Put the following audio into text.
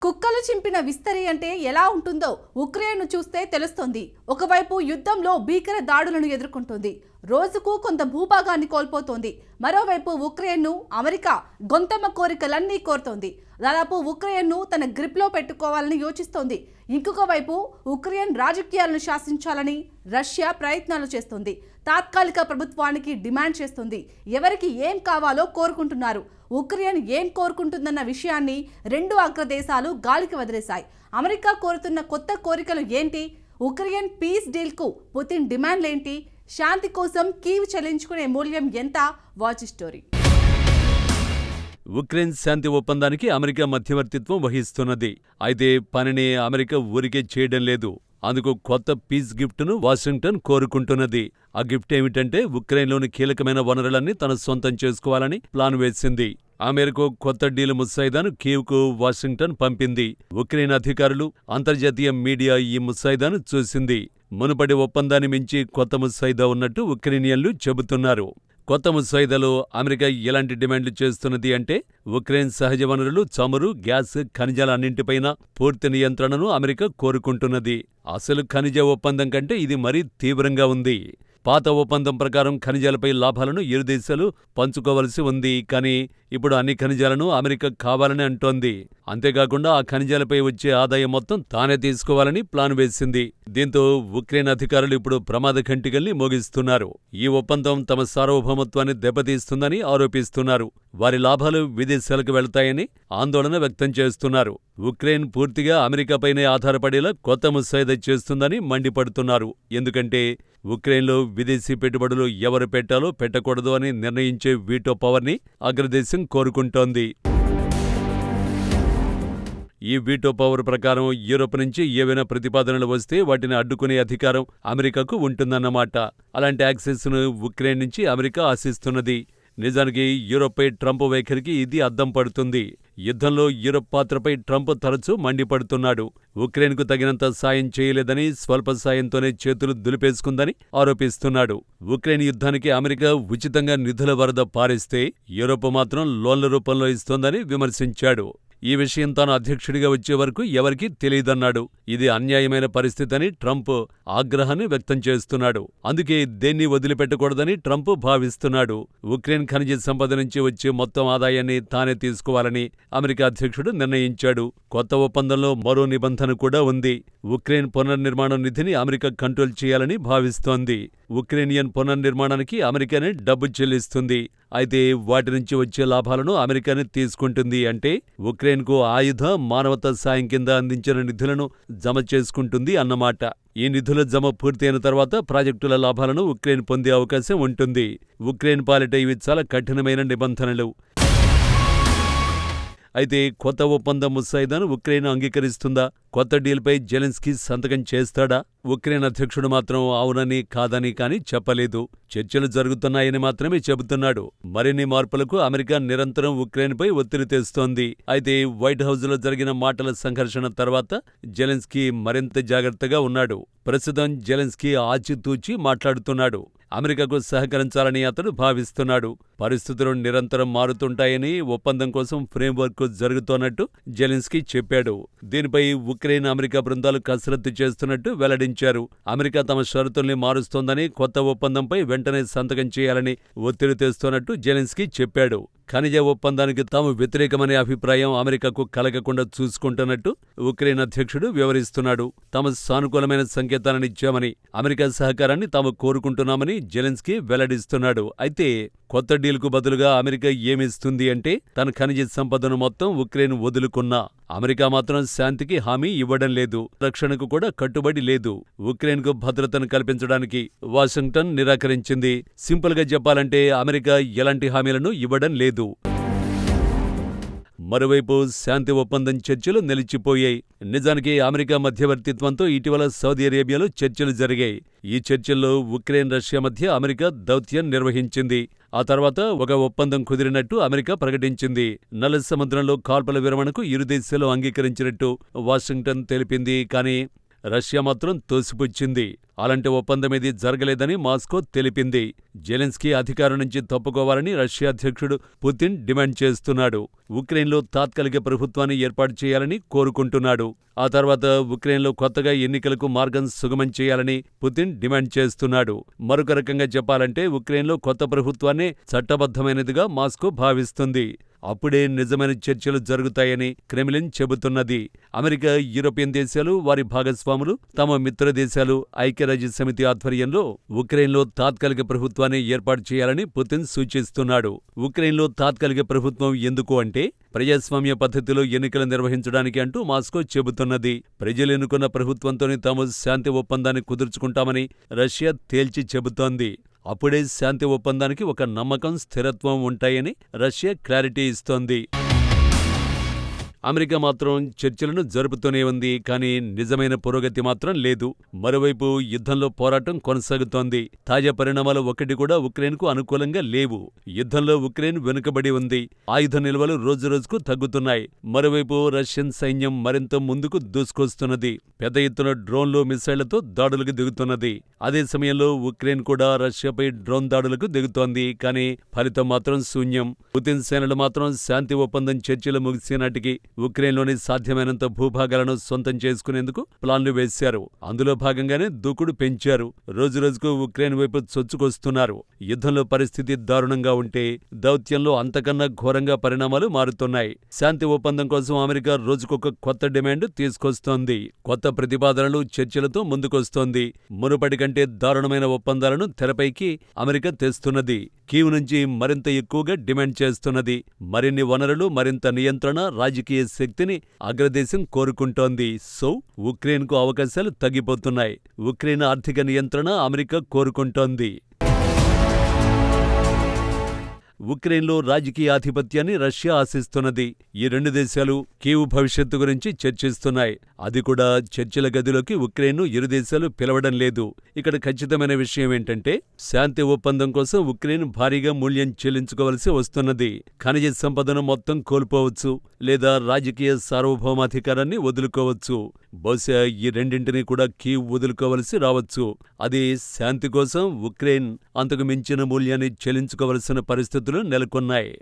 కుక్కలు చింపిన విస్తరి అంటే ఎలా ఉంటుందో ఉక్రెయిన్ను చూస్తే తెలుస్తోంది. ఒకవైపు యుద్ధంలో భీకర దాడులను ఎదుర్కొంటోంది, రోజుకు కొంత భూభాగాన్ని కోల్పోతోంది. మరోవైపు ఉక్రెయిన్ను అమెరికా గొంతెమ్మ కోరికలన్నీ కోరుతోంది. దాదాపు ఉక్రెయిన్ను తన గ్రిప్లో పెట్టుకోవాలని యోచిస్తోంది. ఇంకొక వైపు ఉక్రెయిన్ రాజకీయాలను శాసించాలని రష్యా ప్రయత్నాలు చేస్తోంది. తాత్కాలిక ప్రభుత్వానికి డిమాండ్ చేస్తుంది. ఎవరికి ఏం కావాలో కోరుకుంటున్నారు. ఉక్రెయిన్ ఏం కోరుకుంటుందన్న విషయాన్ని రెండు అగ్రదేశాలు గాలికి వదిలేశాయి. అమెరికా కోరుతున్న కొత్త కోరికలు ఏంటి? ఉక్రెయిన్ పీస్ డీల్కు పుతిన్ డిమాండ్లేంటి? శాంతి కోసం కీవ్ చెల్లించుకునే మూల్యం ఎంత? Watch story. ఉక్రెయిన్ శాంతి ఒప్పందానికి అమెరికా మధ్యవర్తిత్వం వహిస్తున్నది. అయితే పనిని అమెరికా ఊరికే చేయడం లేదు. అందుకు కొత్త పీస్ గిఫ్ట్ను వాషింగ్టన్ కోరుకుంటున్నది. ఆ గిఫ్ట్ ఏమిటంటే ఉక్రెయిన్లోని కీలకమైన వనరులన్నీ తన సొంతం చేసుకోవాలని ప్లాన్ వేసింది. ఆ మేరకు కొత్త డీల్ ముసాయిదాను కీవ్కు వాషింగ్టన్ పంపింది. ఉక్రెయిన్ అధికారులు, అంతర్జాతీయ మీడియా ఈ ముసాయిదాను చూసింది. మునుపటి ఒప్పందాన్ని మించి కొత్త ముసాయిదా ఉన్నట్టు ఉక్రెయినియన్లు చెబుతున్నారు. కొత్త ముసాయిదాలో అమెరికా ఎలాంటి డిమాండ్లు చేస్తున్నది అంటే, ఉక్రెయిన్ సహజ వనరులు, చమురు, గ్యాస్, ఖనిజాల అన్నింటిపైన పూర్తి నియంత్రణను అమెరికా కోరుకుంటున్నది. అసలు ఖనిజ ఒప్పందం కంటే ఇది మరీ తీవ్రంగా ఉంది. పాత ఒప్పందం ప్రకారం ఖనిజాలపై లాభాలను ఇరు దేశాలు పంచుకోవలసి ఉంది. కానీ ఇప్పుడు అన్ని ఖనిజాలను అమెరికా కావాలని అంటోంది. అంతేకాకుండా ఆ ఖనిజాలపై వచ్చే ఆదాయం మొత్తం తానే తీసుకోవాలని ప్లాన్ వేసింది. దీంతో ఉక్రెయిన్ అధికారులు ఇప్పుడు ప్రమాద ఘంటికల్ని మోగిస్తున్నారు. ఈ ఒప్పందం తమ సార్వభౌమత్వాన్ని దెబ్బతీస్తుందని ఆరోపిస్తున్నారు. వారి లాభాలు విదేశాలకు వెళతాయని ఆందోళన వ్యక్తం చేస్తున్నారు. ఉక్రెయిన్ పూర్తిగా అమెరికాపైనే ఆధారపడేలా కొత్త ముసాయిదా చేస్తుందని మండిపడుతున్నారు. ఎందుకంటే ఉక్రెయిన్లో విదేశీ పెట్టుబడులు ఎవరు పెట్టాలో పెట్టకూడదు అని నిర్ణయించే వీటో పవర్ని అగ్రదేశం కోరుకుంటోంది. ఈ వీటో పవర్ ప్రకారం యూరోప్ నుంచి ఏవైనా ప్రతిపాదనలు వస్తే వాటిని అడ్డుకునే అధికారం అమెరికాకు ఉంటుందన్నమాట. అలాంటి యాక్సెస్ను ఉక్రెయిన్ నుంచి అమెరికా ఆశిస్తున్నది. నిజానికి యూరోప్పై ట్రంప్ వైఖరికి ఇది అద్దం పడుతుంది. యుద్ధంలో యూరోప్ పాత్రపై ట్రంప్ తరచూ మండిపడుతున్నాడు. ఉక్రెయిన్కు తగినంత సాయం చేయలేదని, స్వల్ప సాయంతోనే చేతులు దులిపేసుకుందని ఆరోపిస్తున్నాడు. ఉక్రెయిన్ యుద్ధానికి అమెరికా ఉచితంగా నిధుల వరద పారిస్తే యూరోప్ మాత్రం లోన్ల రూపంలో ఇస్తోందని విమర్శించాడు. ఈ విషయం తాను అధ్యక్షుడిగా వచ్చే వరకు ఎవరికీ తెలియదన్నాడు. ఇది అన్యాయమైన పరిస్థితని ట్రంప్ ఆగ్రహాన్ని వ్యక్తం చేస్తున్నాడు. అందుకే దేన్ని వదిలిపెట్టకూడదని ట్రంప్ భావిస్తున్నాడు. ఉక్రెయిన్ ఖనిజ సంపద నుంచి వచ్చే మొత్తం ఆదాయాన్ని తానే తీసుకోవాలని అమెరికా అధ్యక్షుడు నిర్ణయించాడు. కొత్త ఒప్పందంలో మరో నిబంధన కూడా ఉంది. ఉక్రెయిన్ పునర్నిర్మాణం నిధిని అమెరికా కంట్రోల్ చేయాలని భావిస్తోంది. ఉక్రెయినియన్ పునర్నిర్మాణానికి అమెరికానే డబ్బు చెల్లిస్తుంది. అయితే వాటి నుంచి వచ్చే లాభాలను అమెరికానే తీసుకుంటుంది. అంటే ఉక్రెయిన్కు ఆయుధ, మానవతా సాయం కింద అందించిన నిధులను జమ చేసుకుంటుంది అన్నమాట. ఈ నిధుల జమ పూర్తయిన తర్వాత ప్రాజెక్టుల లాభాలను ఉక్రెయిన్ పొందే అవకాశం ఉంటుంది. ఉక్రెయిన్ పాలిట ఇవి చాలా కఠినమైన నిబంధనలు. అయితే కొత్త ఒప్పంద ముసాయిదాను ఉక్రెయిన్ అంగీకరిస్తుందా? కొత్త డీల్పై జెలెన్స్కీ సంతకం చేస్తాడా? ఉక్రెయిన్ అధ్యక్షుడు మాత్రం అవునని కాదని కానీ చెప్పలేదు. చర్చలు జరుగుతున్నాయని మాత్రమే చెబుతున్నాడు. మరిన్ని మార్పులకు అమెరికా నిరంతరం ఉక్రెయిన్పై ఒత్తిడి తెస్తోంది. అయితే వైట్ హౌస్లో జరిగిన మాటల సంఘర్షణ తర్వాత జెలెన్స్కీ మరింత జాగ్రత్తగా ఉన్నాడు. ప్రస్తుతం జెలెన్స్కీ ఆచితూచి మాట్లాడుతున్నాడు. అమెరికాకు సహకరించాలని అతడు భావిస్తున్నాడు. పరిస్థితులు నిరంతరం మారుతుంటాయని, ఒప్పందం కోసం ఫ్రేమ్వర్క్ జరుగుతోన్నట్టు జెలెన్స్కీ చెప్పాడు. దీనిపై ఉక్రెయిన్, అమెరికా బృందాలు కసరత్తు చేస్తున్నట్టు వెల్లడించారు. అమెరికా తమ షరతుల్ని మారుస్తోందని, కొత్త ఒప్పందంపై వెంటనే సంతకం చేయాలని ఒత్తిడి తెస్తోన్నట్టు జెలెన్స్కీ చెప్పాడు. ఖనిజ ఒప్పందానికి తాము వ్యతిరేకమనే అభిప్రాయం అమెరికాకు కలగకుండా చూసుకుంటున్నట్టు ఉక్రెయిన్ అధ్యక్షుడు వివరిస్తున్నాడు. తాము సానుకూలమైన సంకేతాలనిచ్చామని, అమెరికా సహకారాన్ని తాము కోరుకుంటున్నామని జెలెన్స్కీ వెల్లడిస్తున్నాడు. అయితే కొత్త డీల్కు బదులుగా అమెరికా ఏమిస్తుంది అంటే, తన ఖనిజ సంపదను మొత్తం ఉక్రెయిన్ వదులుకున్నా అమెరికా మాత్రం శాంతికి హామీ ఇవ్వడం లేదు, రక్షణకు కూడా కట్టుబడి లేదు. ఉక్రెయిన్కు భద్రతను కల్పించడానికి వాషింగ్టన్ నిరాకరించింది. సింపుల్గా చెప్పాలంటే అమెరికా ఎలాంటి హామీలను ఇవ్వడం లేదు. మరోవైపు శాంతి ఒప్పందం చర్చలు నిలిచిపోయాయి. నిజానికి అమెరికా మధ్యవర్తిత్వంతో ఇటీవల సౌదీ అరేబియాలో చర్చలు జరిగాయి. ఈ చర్చల్లో ఉక్రెయిన్, రష్యా మధ్య అమెరికా దౌత్యం నిర్వహించింది. ఆ తర్వాత ఒక ఒప్పందం కుదిరినట్టు అమెరికా ప్రకటించింది. నల్ల సముద్రంలో కాల్పుల విరమణకు ఇరు దేశాలు అంగీకరించినట్టు వాషింగ్టన్ తెలిపింది. కానీ రష్యా మాత్రం తోసిపుచ్చింది. అలాంటి ఒప్పందమేదీ జరగలేదని మాస్కో తెలిపింది. జెలెన్స్కీ అధికారం నుంచి తప్పుకోవాలని రష్యా అధ్యక్షుడు పుతిన్ డిమాండ్ చేస్తున్నాడు. ఉక్రెయిన్లో తాత్కాలిక ప్రభుత్వాన్ని ఏర్పాటు చేయాలని కోరుకుంటున్నాడు. ఆ తర్వాత ఉక్రెయిన్లో కొత్తగా ఎన్నికలకు మార్గం సుగమం చేయాలని పుతిన్ డిమాండ్ చేస్తున్నాడు. మరొక రకంగా చెప్పాలంటే ఉక్రెయిన్లో కొత్త ప్రభుత్వాన్నే చట్టబద్ధమైనదిగా మాస్కో భావిస్తుంది. అప్పుడే నిజమైన చర్చలు జరుగుతాయని క్రెమ్లిన్ చెబుతున్నది. అమెరికా, యూరోపియన్ దేశాలు, వారి భాగస్వాములు, తమ మిత్ర దేశాలు ఐక్యరాజ్యసమితి ఆధ్వర్యంలో ఉక్రెయిన్లో తాత్కాలిక ప్రభుత్వాన్ని ఏర్పాటు చేయాలని పుతిన్ సూచిస్తున్నాడు. ఉక్రెయిన్లో తాత్కాలిక ప్రభుత్వం ఎందుకు అంటే ప్రజాస్వామ్య పద్ధతిలో ఎన్నికలు నిర్వహించడానికి అంటూ మాస్కో చెబుతున్నది. ప్రజలు ఎన్నుకున్న ప్రభుత్వంతోనే తాము శాంతి ఒప్పందాన్ని కుదుర్చుకుంటామని రష్యా తేల్చి చెబుతోంది. అప్పుడే శాంతి ఒప్పందానికి ఒక నమ్మకం, స్థిరత్వం ఉంటాయని రష్యా క్లారిటీ ఇస్తోంది. అమెరికా మాత్రం చర్చలను జరుపుతూనే ఉంది, కానీ నిజమైన పురోగతి మాత్రం లేదు. మరోవైపు యుద్ధంలో పోరాటం కొనసాగుతోంది. తాజా పరిణామాలు ఒకటి కూడా ఉక్రెయిన్కు అనుకూలంగా లేవు. యుద్ధంలో ఉక్రెయిన్ వెనుకబడి ఉంది. ఆయుధ నిల్వలు రోజురోజుకు తగ్గుతున్నాయి. మరోవైపు రష్యన్ సైన్యం మరింత ముందుకు దూసుకొస్తున్నది. పెద్ద ఎత్తున డ్రోన్లు, మిసైళ్లతో దాడులకు దిగుతున్నది. అదే సమయంలో ఉక్రెయిన్ కూడా రష్యాపై డ్రోన్ దాడులకు దిగుతోంది. కానీ ఫలితం మాత్రం శూన్యం. పుతిన్ సేనలు మాత్రం శాంతి ఒప్పందం చర్చలు ముగిసే నాటికి ఉక్రెయిన్లోని సాధ్యమైనంత భూభాగాలను సొంతం చేసుకునేందుకు ప్లాన్లు వేశారు. అందులో భాగంగానే దూకుడు పెంచారు. రోజురోజుకు ఉక్రెయిన్ వైపు చొచ్చుకొస్తున్నారు. యుద్ధంలో పరిస్థితి దారుణంగా ఉంటే దౌత్యంలో అంతకన్నా ఘోరంగా పరిణామాలు మారుతున్నాయి. శాంతి ఒప్పందం కోసం అమెరికా రోజుకొక కొత్త డిమాండ్ తీసుకొస్తోంది. కొత్త ప్రతిపాదనలు, చర్చలతో ముందుకొస్తోంది. మునుపటి కంటే దారుణమైన ఒప్పందాలను తెరపైకి అమెరికా తెస్తున్నది. కీవ్ నుంచి మరింత ఎక్కువగా డిమాండ్ చేస్తున్నది. మరిన్ని వనరులు, మరింత నియంత్రణ, రాజకీయ శక్తిని అగ్రదేశం కోరుకుంటోంది. సో ఉక్రెయిన్కు అవకాశాలు తగ్గిపోతున్నాయి. ఉక్రెయిన్ ఆర్థిక నియంత్రణ అమెరికా కోరుకుంటోంది. ఉక్రెయిన్లో రాజకీయ ఆధిపత్యాన్ని రష్యా ఆశిస్తున్నది. ఈ రెండు దేశాలు కీవ్ భవిష్యత్తు గురించి చర్చిస్తున్నాయి. అది కూడా చర్చల గదిలోకి ఉక్రెయిన్ను ఇరు దేశాలు పిలవడం లేదు. ఇక్కడ ఖచ్చితమైన విషయం ఏంటంటే శాంతి ఒప్పందం కోసం ఉక్రెయిన్ భారీగా మూల్యం చెల్లించుకోవలసి వస్తున్నది. ఖనిజ సంపదను మొత్తం కోల్పోవచ్చు, లేదా రాజకీయ సార్వభౌమాధికారాన్ని వదులుకోవచ్చు. బహుశా ఈ రెండింటినీ కూడా కీవ్ వదులుకోవలసి రావచ్చు. అది శాంతి కోసం ఉక్రెయిన్ అంతకు మించిన మూల్యాన్ని చెల్లించుకోవలసిన పరిస్థితులు నెలకొన్నాయి.